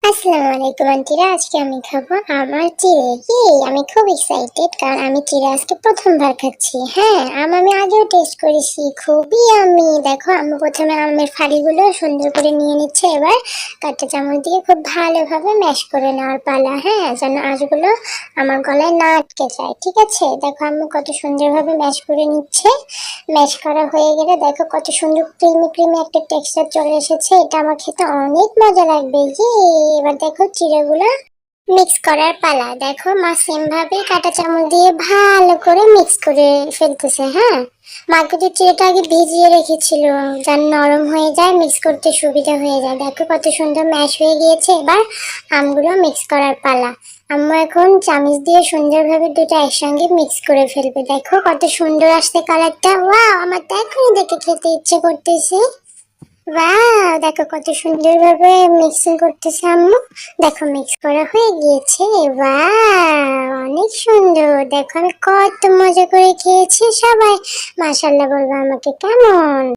আসসালামু আলাইকুম আন্টিরা, আজকে আমি খাবো আমার চিড়ে। আমি খুব এক্সাইটেড কারণ আমি চিড়ে আজকে প্রথমবার খাচ্ছি। হ্যাঁ, আমি আগেও টেস্ট করেছি, খুবই আমি দেখো আমি প্রথমে আমের ফালিগুলো সুন্দর করে নিয়ে নিচ্ছে। এবার কাঁটা চামচ দিয়ে খুব ভালোভাবে ম্যাশ করে নেওয়ার পালা। হ্যাঁ, যেন আঁশগুলো আমার গলায় না আটকে যায়। ঠিক আছে, দেখো আমি কত সুন্দরভাবে ম্যাশ করে নিচ্ছে। ম্যাশ করা হয়ে গেলে দেখো কত সুন্দর ক্রিমি ক্রিমি একটা টেক্সচার চলে এসেছে। এটা আমার খেতে অনেক মজা লাগবে। এবার দেখো চিড়েগুলো মিক্স করার পালা। দেখো মা সেম ভাবে কাঁটা চামচ দিয়ে ভালো করে মিক্স করে ফেলতেছে। হ্যাঁ, মা কিন্তু চিড়েটা আগে ভিজিয়ে রেখেছিল যেন নরম হয়ে যায়, মিক্স করতে সুবিধা হয়ে যায়। দেখো কত সুন্দর ম্যাশ হয়ে গিয়েছে। এবার আমগুলো মিক্স করার পালা। আম্মু এখন চামচ দিয়ে সুন্দরভাবে দুটো একসঙ্গে মিক্স করে ফেলবে। দেখো কত সুন্দর আসছে কালারটা। ওয়াও, আমার তো এখনই দেখে খেতে ইচ্ছে করতেছে। ওয়াও, দেখো কত সুন্দরভাবে মিক্সিং করতেছে আম্মু। দেখো মিক্স করা হয়ে গিয়েছে। ওয়াও, অনেক সুন্দর। দেখো আমি কত মজা করে খেয়েছি। সবাই মাশাআল্লাহ বলবো আমাকে কেমন।